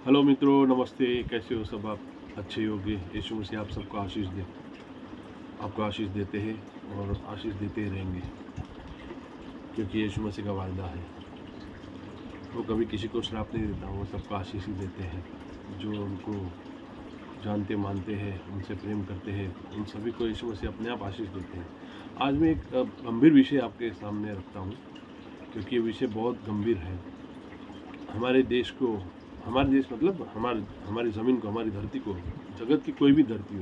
Hello मित्रों, नमस्ते। कैसे हो सब आप? अच्छे होंगे। यीशु मसीह आप सबको आशीष दे। आपको आशीष देते हैं और आशीष देते ही रहेंगे, क्योंकि यीशु मसीह का वायदा है। वो कभी किसी को श्राप नहीं देता, वो सबको आशीष ही देते हैं। जो उनको जानते मानते हैं, उनसे प्रेम करते हैं, उन सभी को यीशु मसीह अपने आप आशीष देते हैं। आज मैं एक गंभीर विषय आपके सामने रखता हूँ, क्योंकि ये विषय बहुत गंभीर है। हमारे देश को, हमारे देश मतलब हमारी ज़मीन को, हमारी धरती को, जगत की कोई भी धरती हो,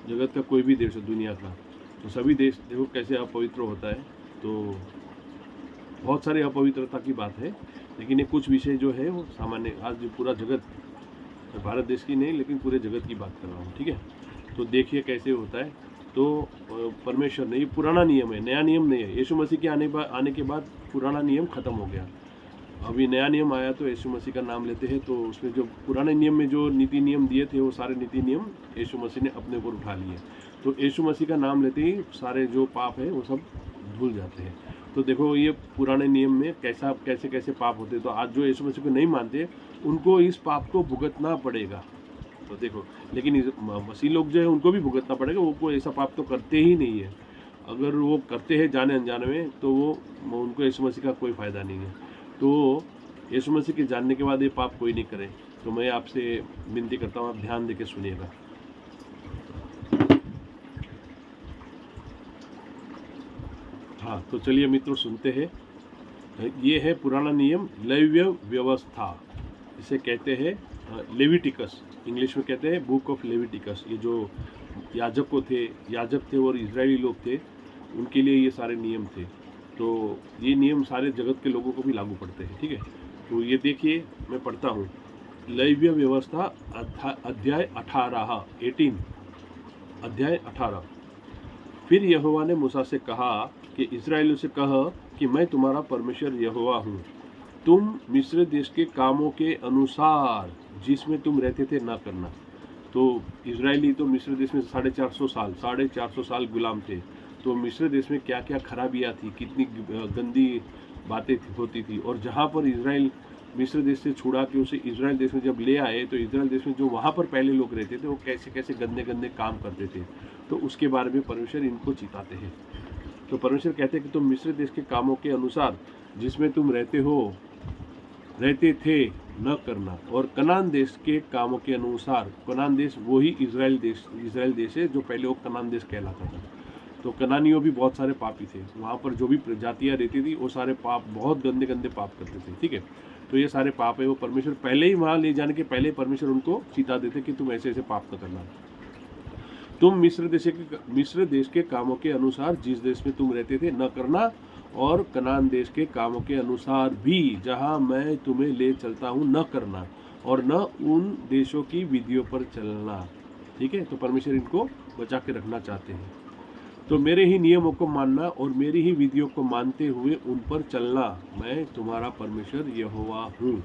जगत का कोई भी देश हो दुनिया का, तो सभी देश देखो कैसे अपवित्र होता है। तो बहुत सारे अपवित्रता की बात है, लेकिन ये कुछ विषय जो है वो सामान्य, आज जो पूरा जगत, भारत देश की नहीं लेकिन पूरे जगत की बात कर रहा हूँ, ठीक है। तो देखिए कैसे होता है। तो परमेश्वर ने, ये पुराना नियम है, नया नियम नहीं है। यीशु मसीह के आने के बाद पुराना नियम खत्म हो गया। अभी नया नियम आया तो यीशु मसीह का नाम लेते हैं। तो उसमें जो पुराने नियम में जो नीति नियम दिए थे, वो सारे नीति नियम यीशु मसीह ने अपने ऊपर उठा लिए। तो यीशु मसीह का नाम लेते ही सारे जो पाप है वो सब धुल जाते हैं। तो देखो ये पुराने नियम में कैसे कैसे पाप होते। तो आज जो यीशु मसीह को नहीं मानते, उनको इस पाप को भुगतना पड़ेगा। तो देखो, लेकिन मसीह लोग जो है उनको भी भुगतना पड़ेगा। वो कोई ऐसा पाप तो करते ही नहीं है। अगर वो करते हैं जाने अनजाने में, तो वो उनको यीशु मसीह का कोई फ़ायदा नहीं है। तो यीशु मसीह के जानने के बाद ये पाप कोई नहीं करे। तो मैं आपसे विनती करता हूँ, आप ध्यान देके सुनिएगा। हाँ, तो चलिए मित्रों सुनते हैं। ये है पुराना नियम, लेव्य व्यवस्था, इसे कहते हैं लेविटिकस। इंग्लिश में कहते हैं बुक ऑफ लेविटिकस। ये जो याजक थे और इजरायली लोग थे, उनके लिए ये सारे नियम थे। तो ये नियम सारे जगत के लोगों को भी लागू पड़ते हैं, ठीक है। तो ये देखिए, मैं पढ़ता हूँ। लेव्य व्यवस्था अध्याय 18। फिर यहोवा ने मूसा से कहा कि इस्राएलियों से कह कि मैं तुम्हारा परमेश्वर यहोवा हूँ। तुम मिस्र देश के कामों के अनुसार जिसमें तुम रहते थे न करना। तो इजरायली तो मिस्र देश में 450 साल गुलाम थे। तो मिस्र देश में क्या क्या खराबियाँ थी, कितनी गंदी बातें होती थी। और जहाँ पर इजराइल मिस्र देश से छुड़ा के उसे इजराइल देश में जब ले आए, तो इजराइल देश में जो वहाँ पर पहले लोग रहते थे, वो कैसे कैसे गंदे गंदे काम करते थे। तो उसके बारे में परमेश्वर इनको चिताते हैं। तो परमेश्वर कहते हैं कि तुम मिस्र देश के कामों के अनुसार जिसमें तुम रहते थे न करना, और कनान देश के कामों के अनुसार, कनान देश वही इजराइल देश है जो पहले वो कनान देश कहलाता था। तो कनानियों भी बहुत सारे पापी थे। वहाँ पर जो भी प्रजातियाँ रहती थी वो सारे पाप, बहुत गंदे गंदे पाप करते थे, ठीक है। तो ये सारे पाप है वो परमेश्वर पहले ही वहाँ ले जाने के पहले परमेश्वर उनको चिता देते कि तुम ऐसे ऐसे पाप का करना। तुम मिस्र देश के कामों के अनुसार जिस देश में तुम रहते थे न करना, और कनान देश के कामों के अनुसार भी जहाँ मैं तुम्हें ले चलता हूँ न करना, और न उन देशों की विधियों पर चलना, ठीक है। तो परमेश्वर इनको बचा के रखना चाहते हैं। तो मेरे ही नियमों को मानना और मेरी ही विधियों को मानते हुए उन पर चलना, मैं तुम्हारा परमेश्वर यहोवा हूँ।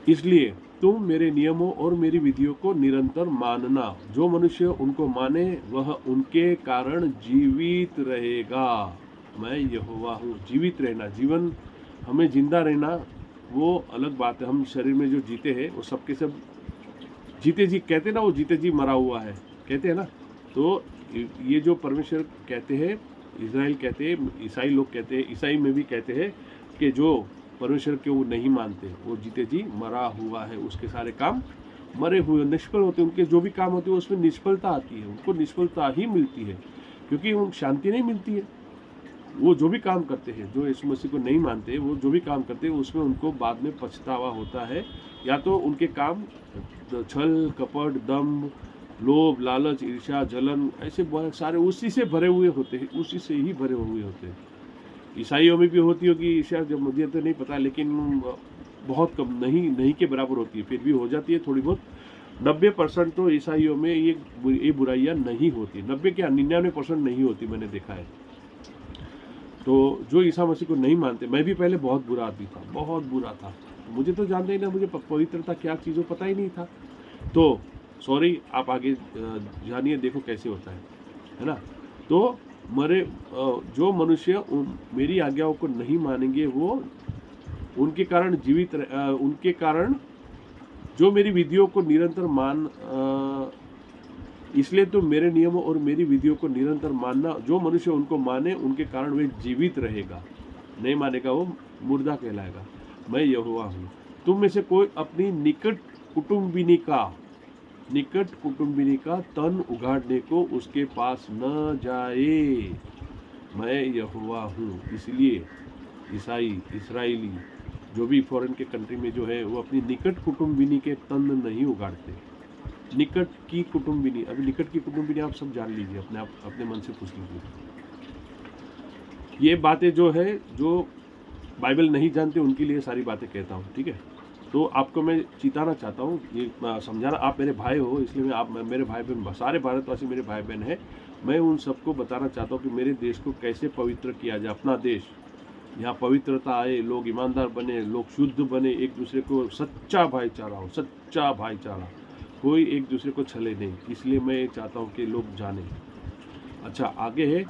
इसलिए तुम मेरे नियमों और मेरी विधियों को निरंतर मानना। जो मनुष्य उनको माने वह उनके कारण जीवित रहेगा। मैं यहोवा हूँ। जीवित रहना, जीवन, हमें जिंदा रहना वो अलग बात है। हम शरीर में जो जीते हैं वो सबके सब जीते जी कहते हैं ना, वो जीते जी मरा हुआ है कहते हैं ना। तो ये जो परमेश्वर कहते हैं, इजराइल कहते हैं, ईसाई लोग कहते हैं, ईसाई में भी कहते हैं कि जो परमेश्वर के वो नहीं मानते, वो जीते जी मरा हुआ है। उसके सारे काम मरे हुए, निष्फल होते हैं। उनके जो भी काम होते हैं उसमें निष्फलता आती है, उनको निष्फलता ही मिलती है, क्योंकि उनको शांति नहीं मिलती है। वो जो भी काम करते हैं, जो यीशु मसीह को नहीं मानते, वो जो भी काम करते हैं उसमें उनको बाद में पछतावा होता है। या तो उनके काम छल कपट, दम्भ, लोभ, लालच, ईर्ष्या, जलन, ऐसे बहुत सारे उसी से भरे हुए होते हैं, उसी से ही भरे हुए होते हैं। ईसाइयों में भी होती होगी ईर्ष्या, जब मुझे तो नहीं पता, लेकिन बहुत कम, नहीं के बराबर होती है, फिर भी हो जाती है थोड़ी बहुत। 90% तो ईसाइयों में ये बुराइयाँ नहीं होती, 90 क्या 99% नहीं होती, मैंने देखा है। तो जो ईसा मसीह को नहीं मानते, मैं भी पहले बहुत बुरा आदमी था, बहुत बुरा था। मुझे तो जानते ही ना, मुझे पवित्रता क्या चीज़ों पता ही नहीं था। तो सॉरी, आप आगे जानिए, देखो कैसे होता है ना। तो जो मनुष्य मेरी आज्ञाओं को नहीं मानेंगे, वो उनके कारण जो मेरी विधियों को निरंतर इसलिए तो मेरे नियमों और मेरी विधियों को निरंतर मानना, जो मनुष्य उनको माने उनके कारण वे जीवित रहेगा, नहीं मानेगा वो मुर्दा कहलाएगा। मैं यहोवा हूँ। तुम में से कोई अपनी निकट कुटुंबिनी का तन उगाड़ने को उसके पास न जाए। मैं यहोवा हूँ। इसलिए इसराइली जो भी फॉरेन के कंट्री में जो है वो अपनी निकट कुटुंबिनी के तन नहीं उगाड़ते। निकट की कुटुंबिनी, अभी निकट की कुटुंबिनी आप सब जान लीजिए, अपने मन से पूछ लीजिए। ये बातें जो है, जो बाइबल नहीं जानते उनके लिए सारी बातें कहता हूँ, ठीक है। तो आपको मैं चिताना चाहता हूँ, ये समझाना, आप मेरे भाई हो इसलिए मेरे भाई बहन, सारे भारतवासी मेरे भाई बहन हैं। मैं उन सबको बताना चाहता हूँ कि मेरे देश को कैसे पवित्र किया जाए। अपना देश, यहाँ पवित्रता आए, लोग ईमानदार बने, लोग शुद्ध बने, एक दूसरे को सच्चा भाईचारा हो, सच्चा भाईचारा, कोई एक दूसरे को छले नहीं। इसलिए मैं चाहता हूँ कि लोग जाने। अच्छा, आगे है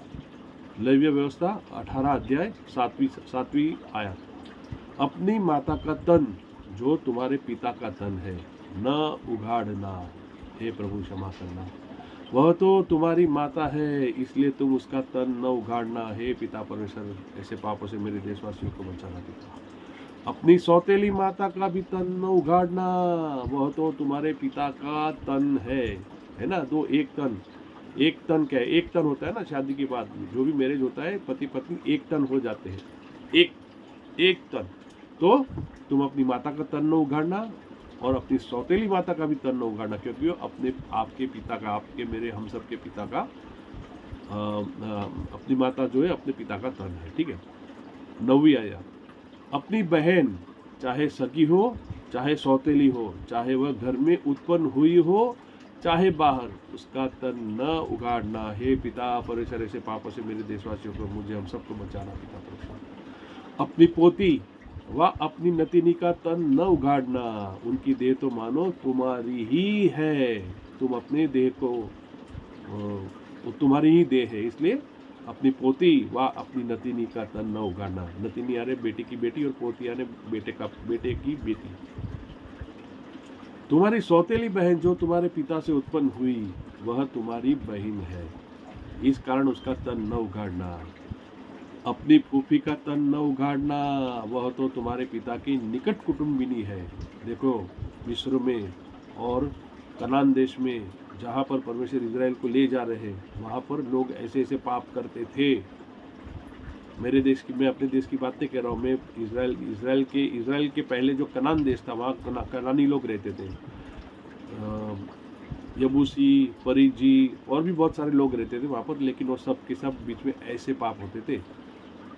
लेवीय व्यवस्था 18 अध्याय 7वीं आयत। अपनी माता का तन जो तुम्हारे पिता का तन है न उगाड़ना। हे प्रभु क्षमा करना, वह तो तुम्हारी माता है, इसलिए तुम उसका तन न उगाड़ना। हे पिता परमेश्वर, ऐसे पापों से मेरे देशवासियों को बचाना पिता। अपनी सौतेली माता का भी तन न उगाड़ना, वह तो तुम्हारे पिता का तन है ना। दो, एक तन क्या है? एक तन होता है ना शादी के बाद, जो भी मैरिज होता है पति पत्नी एक तन हो जाते हैं, एक तन। तो तुम अपनी माता का तन न उगाड़ना और अपनी सौतेली माता का भी तन न उगाड़ना, क्योंकि वो आपके पिता का, आपके मेरे हम सब के पिता का, अपनी माता जो है अपने पिता का तन है, ठीक है। 9वीं आयत। अपनी बहन चाहे सगी हो चाहे सौतेली हो, चाहे वह घर में उत्पन्न हुई हो चाहे बाहर, उसका तन न उगाड़ना। हे पिता परमेश्वर, ऐसे पापों से मेरे देशवासियों को, मुझे, हम सबको बचाना पिता परमेश्वर। अपनी पोती व अपनी नतिनी का तन न उगाड़ना, उनकी देह तो मानो तुम्हारी ही है। तुम अपने देह को, तुम्हारी ही देह है, इसलिए अपनी पोती व अपनी नतिनी का तन न उगाड़ना। नतिनी यानी बेटी की बेटी और पोती यानी बेटे की बेटी। तुम्हारी सौतेली बहन जो तुम्हारे पिता से उत्पन्न हुई वह तुम्हारी बहन है, इस कारण उसका तन न उगाड़ना। अपनी फूफी का तन न उगाड़ना, वह तो तुम्हारे पिता की निकट कुटुंबिनी है। देखो, मिस्र में और कनान देश में जहाँ पर परमेश्वर इजराइल को ले जा रहे हैं, वहाँ पर लोग ऐसे ऐसे पाप करते थे। मेरे देश की, मैं अपने देश की बात नहीं कह रहा हूँ, मैं इजराइल के पहले जो कनान देश था, वहाँ कनानी लोग रहते थे, यबूसी, परिजी और भी बहुत सारे लोग रहते थे वहाँ पर। लेकिन वो सब के सब बीच में ऐसे पाप होते थे,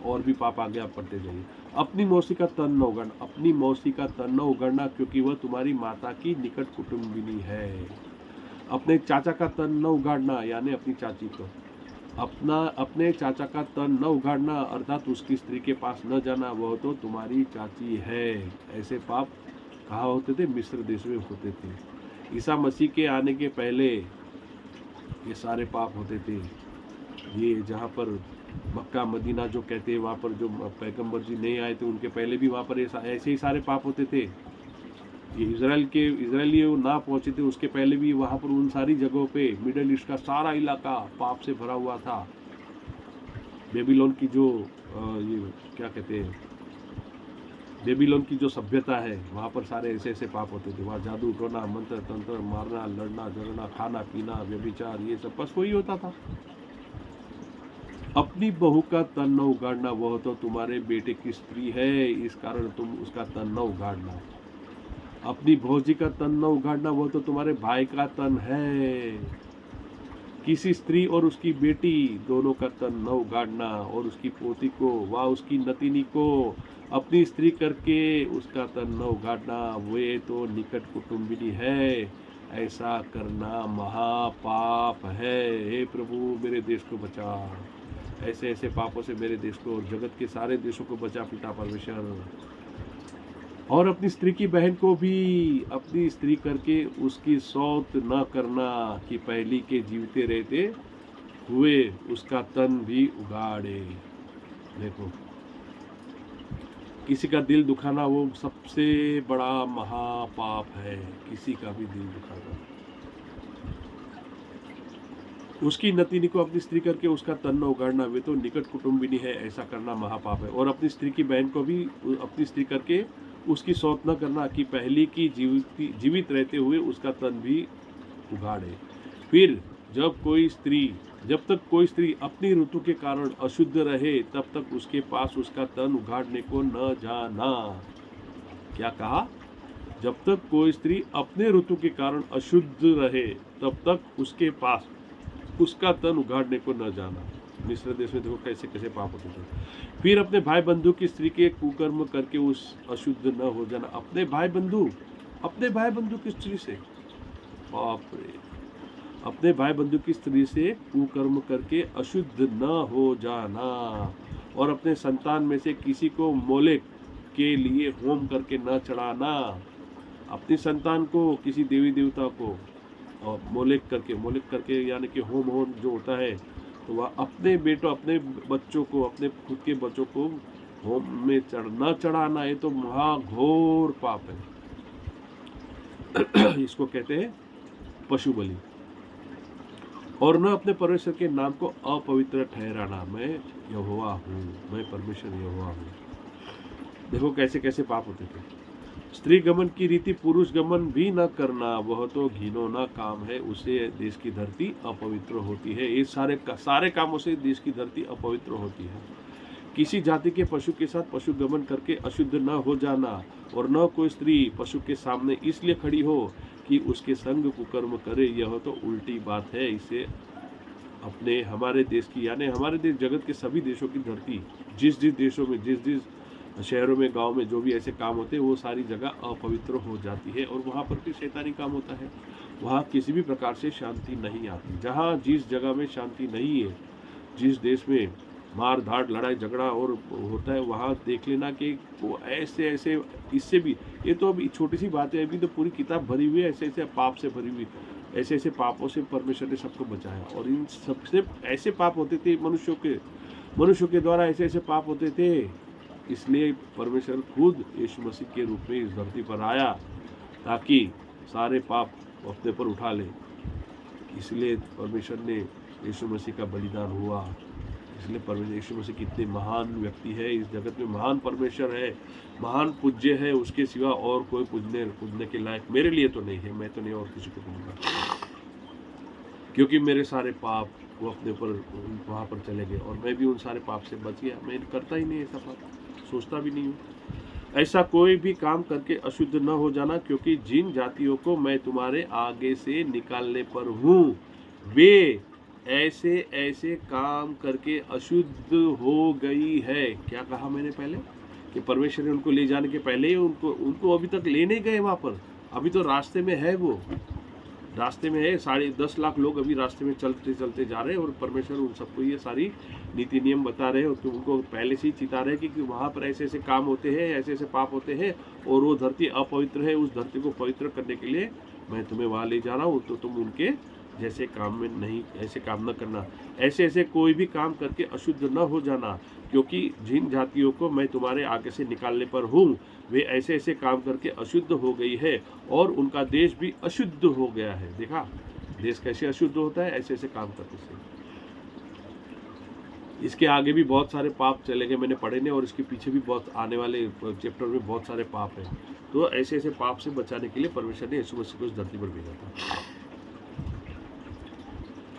और भी पाप आगे आप पढ़ते जाइए। अपनी मौसी का तन न उगाड़ना, अपनी मौसी का तन न उगाड़ना, क्योंकि वह तुम्हारी माता की निकट कुटुंबिनी है। अपने चाचा का तन न उगाड़ना, यानी अपनी चाची को, अपने चाचा का तन न उगाड़ना, अर्थात उसकी स्त्री के पास न जाना, वह तो तुम्हारी चाची है। ऐसे पाप कहाँ होते थे? मिस्र देश में होते थे। ईसा मसीह के आने के पहले ये सारे पाप होते थे। ये जहाँ पर मक्का मदीना जो कहते हैं, वहाँ पर जो पैगंबर जी नहीं आए थे उनके पहले भी वहाँ पर ऐसे ही सारे पाप होते थे। ये इजरायली ना पहुँचे थे उसके पहले भी वहाँ पर उन सारी जगहों पे मिडल ईस्ट का सारा इलाका पाप से भरा हुआ था। बेबीलोन की जो ये क्या कहते हैं, बेबीलोन की जो सभ्यता है, वहाँ पर सारे ऐसे ऐसे पाप होते थे। वहाँ जादू टोना, मंत्र तंत्र, मारना, लड़ना झगड़ना, खाना पीना, व्यभिचार, ये सब बस वही होता था। अपनी बहू का तन न उगाड़ना, वह तो तुम्हारे बेटे की स्त्री है, इस कारण तुम उसका तन न उगाड़ना। अपनी भौजी का तन न उगाड़ना, वह तो तुम्हारे भाई का तन है। किसी स्त्री और उसकी बेटी दोनों का तन न उगाड़ना, और उसकी पोती को व उसकी नतिनी को अपनी स्त्री करके उसका तन न उगाड़ना, वे तो निकट कुटुंबिनी है। ऐसा करना महापाप है। हे प्रभु, मेरे देश को बचा, ऐसे ऐसे पापों से मेरे देश को और जगत के सारे देशों को बचा पिता परमेश्वर। और अपनी स्त्री की बहन को भी अपनी स्त्री करके उसकी सौत न करना, कि पहली के जीवते रहते हुए उसका तन भी उगाड़े। देखो, किसी का दिल दुखाना वो सबसे बड़ा महापाप है, किसी का भी दिल दुखाना। उसकी नतीनी को अपनी स्त्री करके उसका तन न उगाड़ना, वे तो निकट कुटुंबिनी है, ऐसा करना महापाप है। और अपनी स्त्री की बहन को भी अपनी स्त्री करके उसकी सौत न करना, कि पहली की जीवित रहते हुए उसका तन भी उगाड़े। फिर जब तक कोई स्त्री अपनी ऋतु के कारण अशुद्ध रहे, तब तक उसके पास उसका तन उगाड़ने को न जाना। क्या कहा? जब तक कोई स्त्री अपने ऋतु के कारण अशुद्ध रहे, तब तक उसके पास उसका तन उगाड़ने को न जाना। मिस्र देश में देखो कैसे कैसे पाप होते थे। फिर अपने भाई बंधु की स्त्री के कुकर्म करके उस अशुद्ध न हो जाना। अपने भाई बंधु की स्त्री से, बाप रे, अपने भाई बंधु की स्त्री से कुकर्म करके अशुद्ध न हो जाना। और अपने संतान में से किसी को मोलेक के लिए होम करके न चढ़ाना। अपनी संतान को किसी देवी देवता को और मोलेक करके यानी कि होम जो होता है, तो वह अपने बच्चों को, अपने खुद के बच्चों को होम में न चढ़ाना, ये तो महाघोर पाप है। इसको कहते हैं पशु बलि। और न अपने परमेश्वर के नाम को अपवित्र ठहराना। मैं यहोवा हूँ, मैं परमेश्वर यहोवा हूँ। देखो कैसे कैसे पाप होते थे। स्त्री गमन की रीति पुरुष गमन भी न करना, वह तो घिनौना काम है, उससे देश की धरती अपवित्र होती है। ये सारे कामों से देश की धरती अपवित्र होती है। किसी जाति के पशु के साथ पशु गमन करके अशुद्ध न हो जाना। और न कोई स्त्री पशु के सामने इसलिए खड़ी हो कि उसके संग कुकर्म करे, यह तो उल्टी बात है। इसे हमारे देश की यानी हमारे देश जगत के सभी देशों की धरती, जिस देशों में, जिस शहरों में, गांव में जो भी ऐसे काम होते हैं, वो सारी जगह अपवित्र हो जाती है। और वहाँ पर भी शैतानी काम होता है। वहाँ किसी भी प्रकार से शांति नहीं आती। जहाँ जिस जगह में शांति नहीं है, जिस देश में मार धाड़ लड़ाई झगड़ा और होता है, वहाँ देख लेना कि वो ऐसे इससे भी, ये तो अभी छोटी सी बात है, अभी तो पूरी किताब भरी हुई है ऐसे पाप से भरी हुई। ऐसे पापों से परमेश्वर ने सबको बचाया। और इन सबसे ऐसे पाप होते थे मनुष्यों के द्वारा, ऐसे पाप होते थे। इसलिए परमेश्वर खुद यीशु मसीह के रूप में इस धरती पर आया, ताकि सारे पाप अपने पर उठा ले। इसलिए परमेश्वर ने यीशु मसीह का बलिदान हुआ। इसलिए परमेश्वर यीशु मसीह कितने महान व्यक्ति है, इस जगत में महान परमेश्वर है, महान पूज्य है। उसके सिवा और कोई पूजने के लायक मेरे लिए तो नहीं है। मैं तो नहीं और किसी को पूजूंगा, क्योंकि मेरे सारे पाप वो अपने पर वहाँ पर चले गए। और मैं भी उन सारे पाप से बच गया। मैं करता ही नहीं ऐसा पाप, सोचता भी नहीं हूँ। ऐसा कोई भी काम करके अशुद्ध न हो जाना, क्योंकि जिन जातियों को मैं तुम्हारे आगे से निकालने पर हूँ, वे ऐसे काम करके अशुद्ध हो गई है। क्या कहा मैंने पहले कि परमेश्वर ने उनको ले जाने के पहले ही उनको अभी तक ले नहीं गए वहाँ पर। अभी तो रास्ते में है, वो रास्ते में है। 10.5 लाख लोग अभी रास्ते में चलते जा रहे हैं। और परमेश्वर उन सबको ये सारी नीति नियम बता रहे हैं, तो उनको पहले से ही चिता रहे कि वहाँ पर ऐसे काम होते हैं, ऐसे पाप होते हैं, और वो धरती अपवित्र है। उस धरती को पवित्र करने के लिए मैं तुम्हें वहाँ ले जा रहा हूँ, तो तुम उनके जैसे काम में नहीं, ऐसे काम न करना। ऐसे कोई भी काम करके अशुद्ध न हो जाना, क्योंकि जिन जातियों को मैं तुम्हारे आगे से निकालने पर हूँ, वे ऐसे काम करके अशुद्ध हो गई है, और उनका देश भी अशुद्ध हो गया है। देखा देश कैसे अशुद्ध होता है, ऐसे काम करने से। इसके आगे भी बहुत सारे पाप चलेंगे, मैंने पढ़े ने, और इसके पीछे भी बहुत आने वाले चैप्टर में बहुत सारे पाप हैं। तो ऐसे पाप से बचाने के लिए परमेश्वर ने यीशु मसीह को इस धरती पर भेजा था।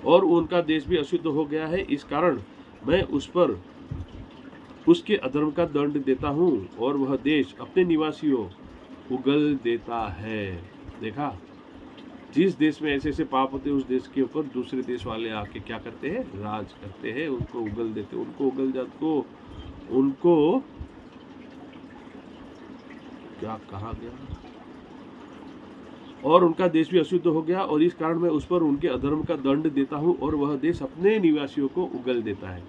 और उनका देश भी अशुद्ध हो गया है, इस कारण मैं उस पर उसके अधर्म का दंड देता हूँ, और वह देश अपने निवासियों उगल देता है। देखा, जिस देश में ऐसे पाप होते हैं, उस देश के ऊपर दूसरे देश वाले आके क्या करते हैं, राज करते हैं, उनको उगल देते, उनको क्या कहा गया, और उनका देश भी अशुद्ध हो गया, और इस कारण मैं उस पर उनके अधर्म का दंड देता हूँ, और वह देश अपने निवासियों को उगल देता है।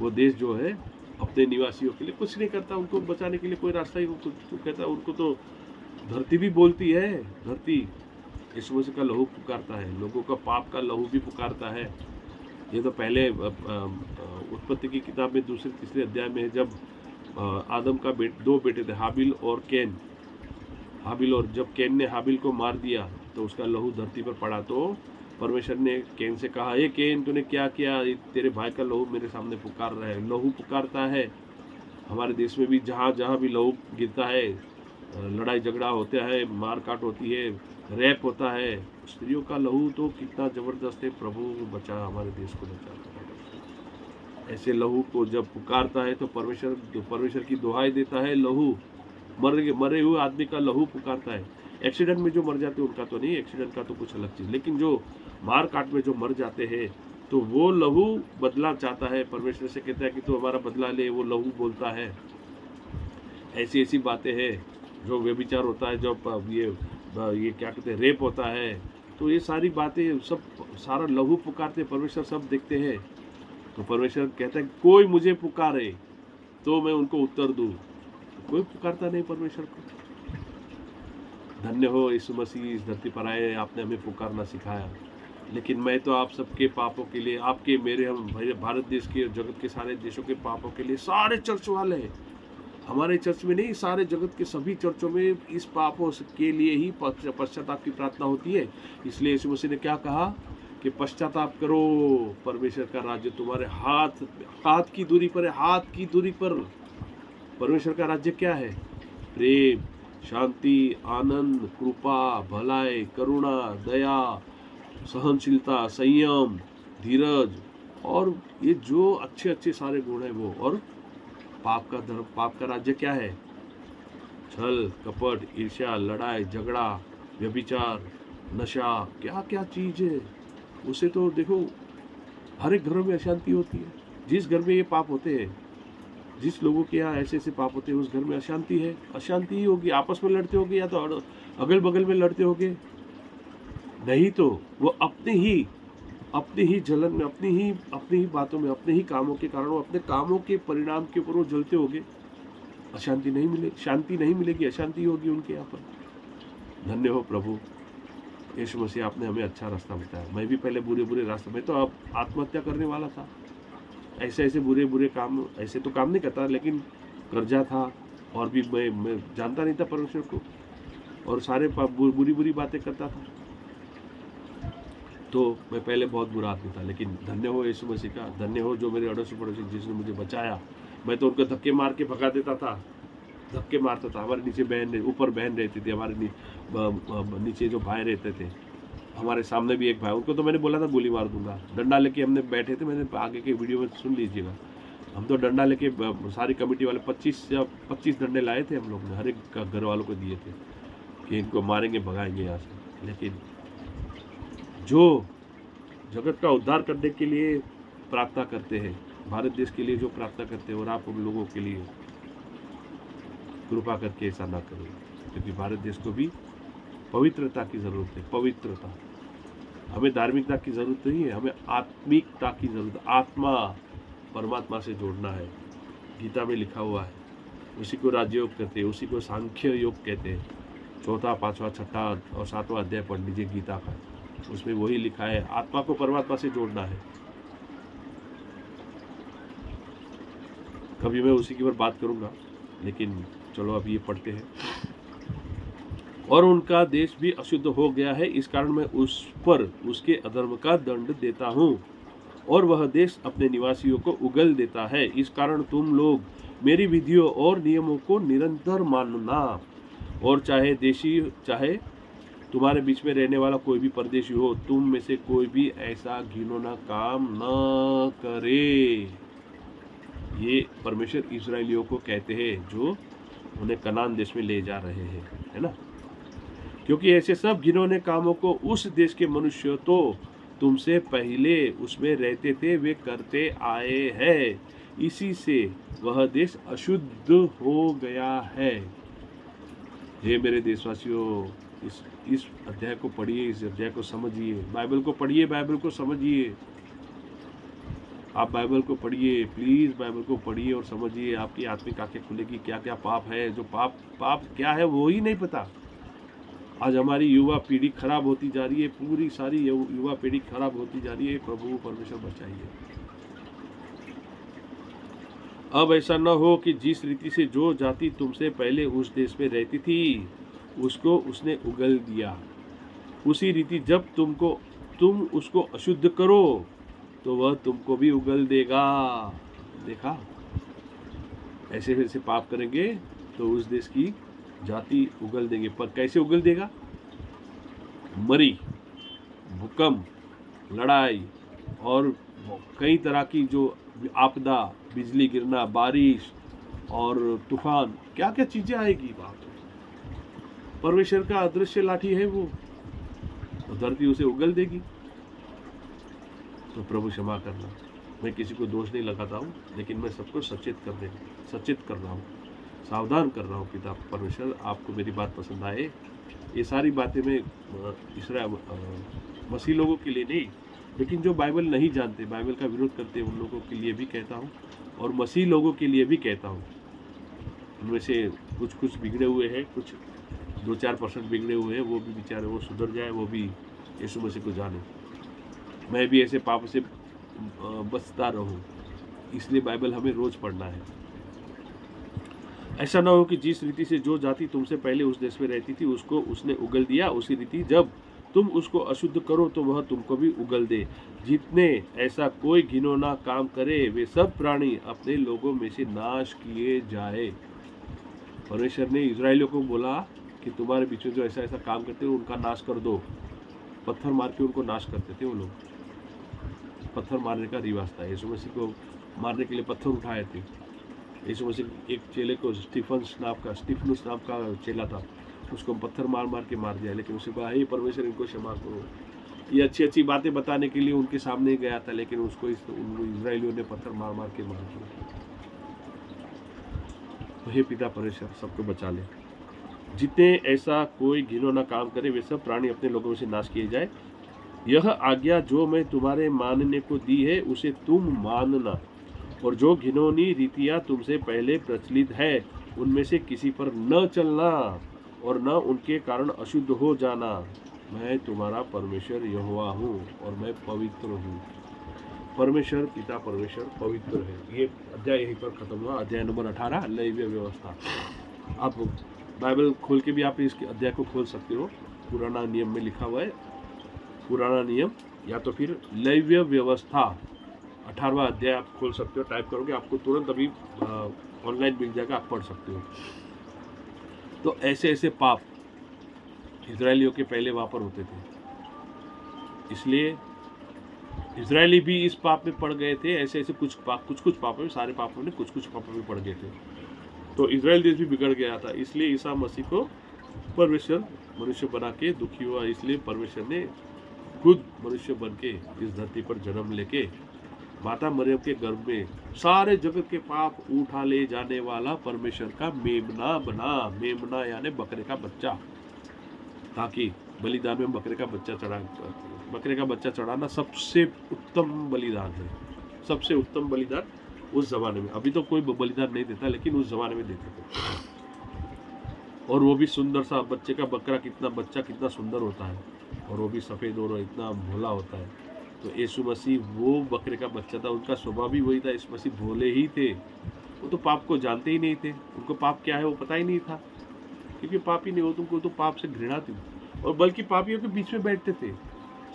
वो देश जो है अपने निवासियों के लिए कुछ नहीं करता, उनको बचाने के लिए कोई रास्ता ही कहता। उनको तो धरती भी बोलती है, धरती यीशु मसीह का लहू पुकारता है, लोगों का पाप का लहू भी पुकारता है। ये तो पहले उत्पत्ति की किताब में 2-3 अध्याय में जब आदम का दो बेटे थे, हाबिल और कैन। हाबिल, और जब कैन ने हाबिल को मार दिया तो उसका लहू धरती पर पड़ा, तो परमेश्वर ने कैन से कहा, हे कैन, तूने क्या किया? तेरे भाई का लहू मेरे सामने पुकार रहा है। लहू पुकारता है। हमारे देश में भी जहाँ जहाँ भी लहू गिरता है, लड़ाई झगड़ा होता है, मार काट होती है, रैप होता है, स्त्रियों का लहू तो कितना जबरदस्त है। प्रभु बचा, हमारे देश को बचा। ऐसे लहू को जब पुकारता है तो परमेश्वर की दुहाई देता है। लहू, मरे हुए आदमी का लहू पुकारता है। एक्सीडेंट में जो मर जाते हैं उनका तो नहीं, एक्सीडेंट का तो कुछ अलग चीज़, लेकिन जो मार काट में जो मर जाते हैं तो वो लहू बदला चाहता है। परमेश्वर से कहता है कि तू हमारा बदला ले, वो लहू बोलता है। ऐसी ऐसी बातें हैं, जो व्यभिचार होता है, जब ये क्या कहते हैं, रेप होता है, तो ये सारी बातें सब, सारा लहू पुकारते, परमेश्वर सब देखते हैं। तो परमेश्वर कहता है कोई मुझे पुकारे तो मैं उनको उत्तर दूं। कोई पुकारता नहीं परमेश्वर को। धन्य हो यीशु मसीह, इस धरती पर आए, आपने हमें पुकारना सिखाया। लेकिन मैं तो आप सबके पापों के लिए, आपके, मेरे, हम भारत देश के, जगत के सारे देशों के पापों के लिए, सारे चर्च वाले हैं, हमारे चर्च में नहीं, सारे जगत के सभी चर्चों में इस पापों के लिए ही पश्चाताप की प्रार्थना होती है। इसलिए यीशु मसीह ने क्या कहा कि पश्चाताप करो, परमेश्वर का राज्य तुम्हारे हाथ की दूरी पर है, हाथ की दूरी पर। परमेश्वर का राज्य क्या है? प्रेम, शांति, आनंद, कृपा, भलाई, करुणा, दया, सहनशीलता, संयम, धीरज, और ये जो अच्छे अच्छे सारे गुण हैं वो। और पाप का राज्य क्या है? छल, कपट, ईर्ष्या, लड़ाई झगड़ा, व्यभिचार, नशा, क्या क्या चीज है। उसे तो देखो, हर एक घर में अशांति होती है। जिस घर में ये पाप होते हैं, जिस लोगों के यहाँ ऐसे ऐसे पाप होते हैं, उस घर में अशांति है, अशांति ही होगी। आपस में लड़ते होगे, या तो अगल बगल में लड़ते होगे, नहीं तो वो अपनी ही जलन में, अपनी ही बातों में, अपने ही कामों के कारण, अपने कामों के परिणाम के ऊपर वो जलते होंगे। अशांति नहीं मिलेगी, शांति नहीं मिलेगी, अशांति होगी उनके यहाँ पर। धन्य हो प्रभु यीशु मसीह, आपने हमें अच्छा रास्ता बताया। मैं भी पहले बुरे रास्ते में, तो अब आत्महत्या करने वाला था, ऐसे बुरे काम, ऐसे तो काम नहीं करता, लेकिन कर्जा था, और भी मैं जानता नहीं था परमेश्वर को, और सारे बुरी बातें करता था। तो मैं पहले बहुत बुरा आदमी था, लेकिन धन्य हो यीशु मसीह का, धन्य हो जो मेरे अड़ोसी पड़ोसी जिसने मुझे बचाया। मैं तो उनको धक्के मार के भगा देता था, धक्के मारता था। हमारे नीचे ऊपर बहन रहती थी, हमारे नीचे जो भाई रहते थे, हमारे सामने भी एक भाई, उनको तो मैंने बोला था गोली मार दूंगा। डंडा लेके हमने बैठे थे, मैंने आगे के वीडियो में सुन लीजिएगा। हम तो डंडा लेके, सारी कमेटी वाले 25 डंडे लाए थे हम लोग ने, हर एक घर वालों को दिए थे कि इनको मारेंगे, भगाएंगे यहाँ से। लेकिन जो जगत का उद्धार करने के लिए प्रार्थना करते हैं, भारत देश के लिए जो प्रार्थना करते हैं, और आप उन लोगों के लिए कृपा करके ऐसा ना करें, क्योंकि भारत देश को भी पवित्रता की ज़रूरत है। पवित्रता, हमें धार्मिकता की ज़रूरत नहीं है, हमें आत्मिकता की ज़रूरत है। आत्मा परमात्मा से जोड़ना है। गीता में लिखा हुआ है, उसी को राजयोग कहते हैं, उसी को सांख्य योग कहते हैं। 4, 5, 6 और 7वां अध्याय पढ़ लीजिए गीता का, उसमें वही लिखा है, आत्मा को परमात्मा से जोड़ना है। कभी मैं उसी की पर बात करूंगा, लेकिन चलो अब ये पढ़ते हैं। और उनका देश भी अशुद्ध हो गया है, इस कारण मैं उस पर उसके अधर्म का दंड देता हूँ, और वह देश अपने निवासियों को उगल देता है। इस कारण तुम लोग मेरी विधियों और नियमों को निरंतर मानना, और चाहे देशी चाहे तुम्हारे बीच में रहने वाला कोई भी परदेशी हो, तुम में से कोई भी ऐसा घिनौना काम न करे। ये परमेश्वर इस्राएलियों को कहते हैं जो उन्हें कनान देश में ले जा रहे हैं, है ना। क्योंकि ऐसे सब घिनौने कामों को उस देश के मनुष्य तो तुमसे पहले उसमें रहते थे वे करते आए हैं, इसी से वह देश अशुद्ध हो गया है। हे मेरे देशवासियों, इस अध्याय को पढ़िए, इस अध्याय को समझिए, बाइबल को पढ़िए, बाइबल को समझिए। आप बाइबल को पढ़िए, प्लीज़ बाइबल को पढ़िए और समझिए, आपकी आत्मिक आंखें खुलेगी। क्या क्या पाप है, जो पाप क्या है वो ही नहीं पता। आज हमारी युवा पीढ़ी खराब होती जा रही है, पूरी सारी युवा पीढ़ी खराब होती जा रही है। प्रभु परमेश्वर बचाइए। अब ऐसा न हो कि जिस रीति से जो जाति तुमसे पहले उस देश में रहती थी उसको उसने उगल दिया, उसी रीति जब तुम उसको अशुद्ध करो तो वह तुमको भी उगल देगा। देखा, ऐसे ऐसे पाप करेंगे तो उस देश की जाति उगल देंगे। पर कैसे उगल देगा? मरी, भूकंप, लड़ाई और कई तरह की जो आपदा, बिजली गिरना, बारिश और तूफान, क्या क्या चीजें आएगी। बाप रे, परमेश्वर का अदृश्य लाठी है वो, तो धरती उसे उगल देगी। तो प्रभु क्षमा करना, मैं किसी को दोष नहीं लगाता हूँ, लेकिन मैं सबको सचेत कर रहा हूँ, सावधान कर रहा हूँ। पिता परमेश्वर, आपको मेरी बात पसंद आए। ये सारी बातें मैं इस्राएल मसीह लोगों के लिए नहीं, लेकिन जो बाइबल नहीं जानते, बाइबल का विरोध करते, उन लोगों के लिए भी कहता हूँ और मसीह लोगों के लिए भी कहता हूँ। उनमें से कुछ बिगड़े हुए हैं, कुछ 2-4% बिगड़े हुए हैं, वो भी बेचारे वो सुधर जाए, वो भी यीशु मसीह को जाने। मैं भी ऐसे पाप से बचता रहूं, इसलिए बाइबल हमें रोज पढ़ना है। ऐसा ना हो कि जिस रीति से जो जाति तुमसे पहले उस देश में रहती थी उसको उसने उगल दिया, उसी रीति जब तुम उसको अशुद्ध करो तो वह तुमको भी उगल दे। जितने ऐसा कोई घिनौना काम करे वे सब प्राणी अपने लोगों में से नाश किए जाए। परमेश्वर ने इजराइलियों को बोला कि तुम्हारे बीच में जो ऐसा ऐसा काम करते हैं उनका नाश कर दो। पत्थर मार के उनको नाश करते थे वो लोग, पत्थर मारने का रिवाज था। यीशु मसीह को मारने के लिए पत्थर उठाए थे। यीशु मसीह एक चेले को स्टीफनुस नाम का चेला था, उसको पत्थर मार मार के मार दिया, लेकिन उसे कहा हे परमेश्वर इनको क्षमा करो। ये अच्छी अच्छी बातें बताने के लिए उनके सामने गया था, लेकिन उसको इजराइलियों ने पत्थर मार मार के मार दिया। तो हे पिता परमेश्वर, सबको बचा ले। जितने ऐसा कोई घिनौना काम करे वे सब प्राणी अपने लोगों से नाश किए जाए। यह आज्ञा जो मैं तुम्हारे मानने को दी है उसे तुम मानना, और जो घिनौनी रीतियां तुमसे पहले प्रचलित है उनमें से किसी पर न चलना और न उनके कारण अशुद्ध हो जाना। मैं तुम्हारा परमेश्वर यहोवा हूँ और मैं पवित्र हूँ। परमेश्वर पिता परमेश्वर पवित्र है। ये अध्याय यहीं पर खत्म हुआ, अध्याय नंबर 18, लेवीय व्यवस्था। आप बाइबल खोल के भी आप इस अध्याय को खोल सकते हो, पुराना नियम में लिखा हुआ है, पुराना नियम या तो फिर लेवीय व्यवस्था 18वां अध्याय आप खोल सकते हो। टाइप करोगे आपको तुरंत अभी ऑनलाइन मिल जाएगा, आप पढ़ सकते हो। तो ऐसे ऐसे पाप इजरायलियों के पहले वहाँ पर होते थे, इसलिए इजरायली भी इस पाप में पड़ गए थे। ऐसे ऐसे कुछ पापों में, सारे पापों में कुछ पापों में पड़ गए थे। तो इजराइल देश भी बिगड़ गया था, इसलिए ईसा मसीह को परमेश्वर मनुष्य बना के दुखी हुआ। इसलिए परमेश्वर ने खुद मनुष्य बन के इस धरती पर जन्म लेके माता मरियम के गर्भ में सारे जगत के पाप उठा ले जाने वाला परमेश्वर का मेमना बना। मेमना यानी बकरे का बच्चा, ताकि बलिदान में बकरे का बच्चा चढ़ाना सबसे उत्तम बलिदान है। सबसे उत्तम बलिदान उस जमाने में, अभी तो कोई बलिदान नहीं देता, लेकिन उस जमाने में देते थे। और वो भी सुंदर सा बच्चे का बच्चा कितना सुंदर होता है, और वो भी सफ़ेद और इतना भोला होता है। तो यीशु मसीह वो बकरे का बच्चा था, उनका स्वभाव भी वही था। यीशु मसीह भोले ही थे, वो तो पाप को जानते ही नहीं थे, उनको पाप क्या है वो पता ही नहीं था, क्योंकि पाप ही नहीं हो, तुमको तो पाप से घृणा थी। और बल्कि पापियों के बीच में बैठते थे।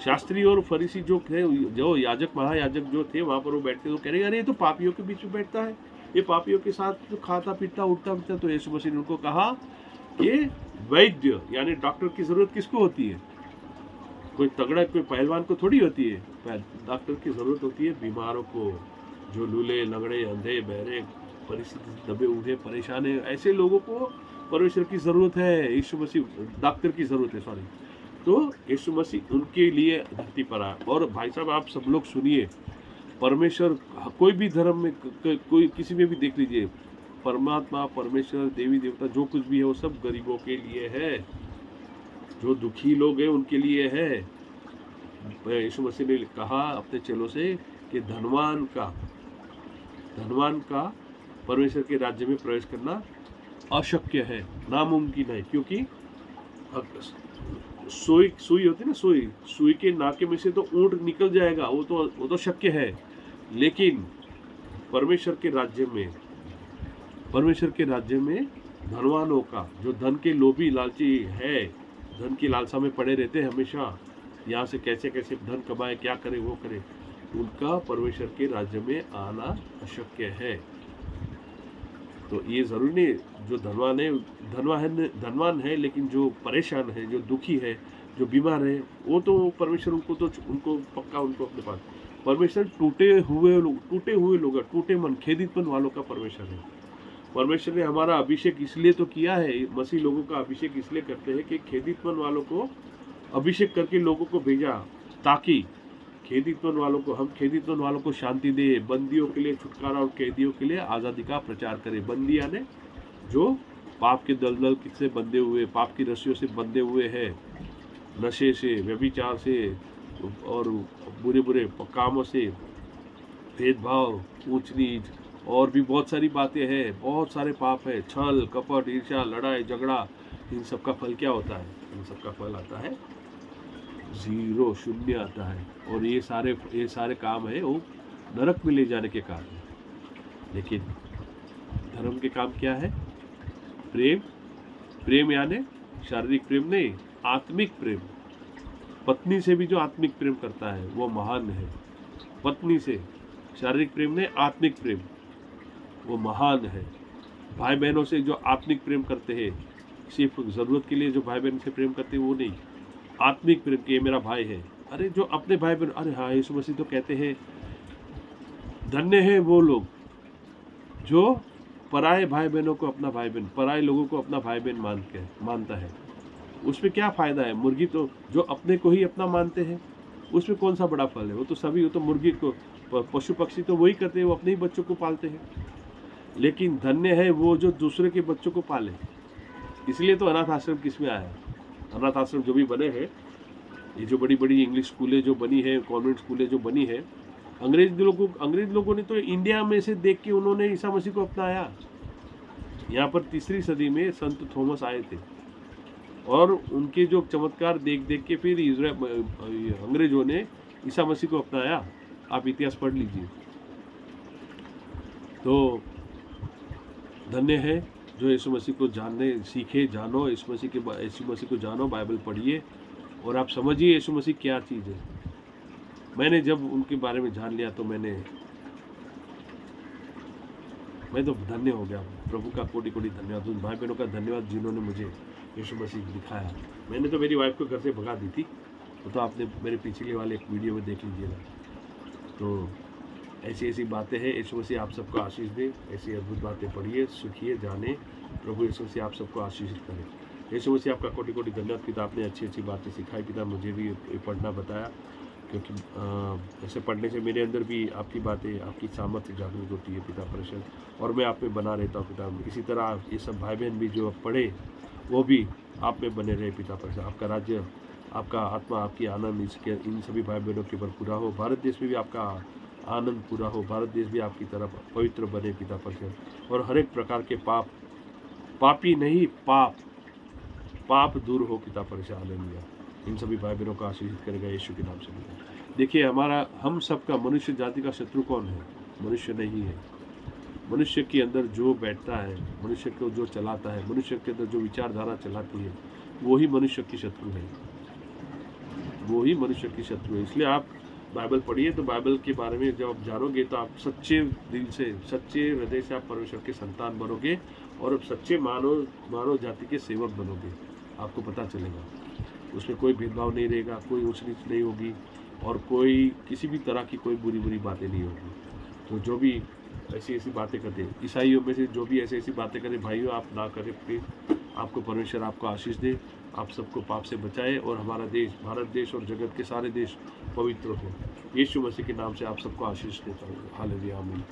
शास्त्री और फरीसी जो थे, जो याजक महायाजक जो थे वहाँ पर वो बैठते, तो कह रहे अरे ये तो पापियों के बीच में बैठता है, ये पापियों के साथ जो खाता पीता उठता पीता। तो यीशु मसीह ने उनको कहा कि वैद्य यानी डॉक्टर की जरूरत किसको होती है? कोई तगड़ा कोई पहलवान को थोड़ी होती है, डॉक्टर की जरूरत होती है बीमारों को, जो लूले लंगड़े अंधे बहरे परिस्थिति से दबे हुए परेशान है, ऐसे लोगों को परमेश्वर की जरूरत है। यीशु मसीह डॉक्टर की जरूरत है, सॉरी। तो यीशु मसीह उनके लिए धरती पर आया। और भाई साहब आप सब लोग सुनिए, परमेश्वर कोई भी धर्म में कोई किसी में भी देख लीजिए, परमात्मा परमेश्वर देवी देवता जो कुछ भी है वो सब गरीबों के लिए है, जो दुखी लोग हैं उनके लिए है। यीशु मसीह ने कहा अपने चेलों से कि धनवान का परमेश्वर के राज्य में प्रवेश करना अशक्य है, नामुमकिन है। क्योंकि सुई होती है ना, सुई के नाके में से तो ऊंट निकल जाएगा, वो तो शक्य है, लेकिन परमेश्वर के राज्य में परमेश्वर के राज्य में धनवानों का, जो धन के लोभी लालची है, धन की लालसा में पड़े रहते हैं हमेशा, यहाँ से कैसे कैसे धन कमाए, क्या करे वो करे, उनका परमेश्वर के राज्य में आना अशक्य है। तो ये ज़रूरी नहीं जो धनवान है लेकिन जो परेशान है, जो दुखी है, जो बीमार है, वो तो परमेश्वर उनको पक्का उनको अपने पास। परमेश्वर टूटे हुए लोग, टूटे मन, खेदित मन वालों का परमेश्वर है। परमेश्वर ने हमारा अभिषेक इसलिए तो किया है, मसीह लोगों का अभिषेक इसलिए करते हैं कि खेदित मन वालों को अभिषेक करके लोगों को भेजा, ताकि खेदित मन वालों को शांति दे, बंदियों के लिए छुटकारा और कैदियों के लिए आज़ादी का प्रचार करे। बंदी यानी जो पाप के दलदल से बंधे हुए, पाप की रस्सियों से बंधे हुए हैं, नशे से, व्यभिचार से और बुरे बुरे कामों से, भेदभाव, ऊंच नीच और भी बहुत सारी बातें हैं, बहुत सारे पाप है, छल कपट, ईर्ष्या, लड़ाई झगड़ा। इन सब का फल क्या होता है? इन सब का फल आता है 0, शून्य आता है। और ये सारे काम है वो नरक में ले जाने के काम है। लेकिन धर्म के काम क्या है? प्रेम यानी शारीरिक प्रेम नहीं, आत्मिक प्रेम। पत्नी से भी जो आत्मिक प्रेम करता है वो महान है। पत्नी से शारीरिक प्रेम नहीं, आत्मिक प्रेम, वो महान है। भाई बहनों से जो आत्मिक प्रेम करते हैं, सिर्फ ज़रूरत के लिए जो भाई बहन से प्रेम करते हैं वो नहीं, आत्मिक प्रेम के मेरा भाई है। अरे जो अपने भाई बहन, अरे हाँ, यीशु मसीह तो कहते हैं धन्य है वो लोग जो पराये भाई बहनों को अपना भाई बहन, पराये लोगों को अपना भाई बहन मानता है। उसमें क्या फ़ायदा है? मुर्गी तो जो अपने को ही अपना मानते हैं, उसमें कौन सा बड़ा फल है? वो तो मुर्गी को, पशु पक्षी तो वही करते हैं, वो अपने ही बच्चों को पालते हैं। लेकिन धन्य है वो जो दूसरे के बच्चों को पाले। इसलिए तो अनाथ आश्रम किस में आया? अनाथ आश्रम जो भी बने हैं, ये जो बड़ी बड़ी इंग्लिश स्कूलें जो बनी है, कॉन्वेंट स्कूलें जो बनी है, अंग्रेज लोगों ने तो इंडिया में से देख के उन्होंने ईसा मसीह को अपनाया। यहाँ पर 3री सदी में संत थॉमस आए थे और उनके जो चमत्कार देख के फिर अंग्रेजों ने ईसा मसीह को अपनाया। आप इतिहास पढ़ लीजिए। तो धन्य है जो यीशु मसीह को सीखे, जानो, यीशु मसीह को जानो, बाइबल पढ़िए और आप समझिए यीशु मसीह क्या चीज़ है। मैंने जब उनके बारे में जान लिया तो मैं तो धन्य हो गया। प्रभु का कोटि कोटि धन्यवाद, उन भाई बहनों का धन्यवाद जिन्होंने मुझे यीशु मसीह दिखाया। मैंने तो मेरी वाइफ को घर से भगा दी थी, तो आपने मेरे पिछले वाले एक वीडियो में देख लीजिएगा। तो ऐसी बातें हैं। यीशु मसीह आप सबको आशीष दे। ऐसी अद्भुत बातें पढ़िए, सीखिए, जाने। प्रभु यीशु मसीह आप सबको आशीष करे। यीशु मसीह आपका कोटि कोटि धन्यवाद। पिता आपने अच्छी बातें सिखाई। पिता मुझे भी पढ़ना बताया, क्योंकि ऐसे पढ़ने से मेरे अंदर भी आपकी बातें, आपकी सामर्थ्य जागृत होती है पिता परिषद, और मैं आप में बना रहता हूँ पिता। इसी तरह ये सब भाई बहन भी जो पढ़े वो भी आप में बने रहे पिता परिषद। आपका राज्य, आपका आत्मा, आपकी आनंद इन सभी भाई बहनों के ऊपर पूरा हो। भारत देश में भी आपका आनंद पूरा हो। भारत देश भी आपकी तरफ पवित्र बने पिता परिषद, और हर एक प्रकार के पापी नहीं, पाप दूर हो पिता परिषद। हालेलुया। इन सभी भाई बहनों का आशीर्वाद करेगा यीशु के नाम से। देखिए, हम सबका, मनुष्य जाति का शत्रु कौन है? मनुष्य नहीं है। मनुष्य के अंदर जो बैठता है, मनुष्य को जो चलाता है, मनुष्य के अंदर जो विचारधारा चलाती है, वही मनुष्य की शत्रु है, वही मनुष्य की शत्रु है। इसलिए आप बाइबल पढ़िए, तो बाइबल के बारे में जब आप जानोगे तो आप सच्चे दिल से, सच्चे हृदय से आप परमेश्वर के संतान बनोगे और सच्चे मानव जाति के सेवक बनोगे। आपको पता चलेगा उसमें कोई भेदभाव नहीं रहेगा, कोई ऊंच नीच नहीं होगी, और कोई किसी भी तरह की कोई बुरी बातें नहीं होगी। तो जो भी ऐसी बातें करते हैं, ईसाइयों में से जो भी ऐसी बातें करें, भाइयों आप ना करें प्लीज। आपको परमेश्वर आपको आशीष दे, आप सबको पाप से बचाए, और हमारा देश, भारत देश और जगत के सारे देश पवित्र हो। यीशु मसीह के नाम से आप सबको आशीष देता हूँ। हालेलुया, आमीन।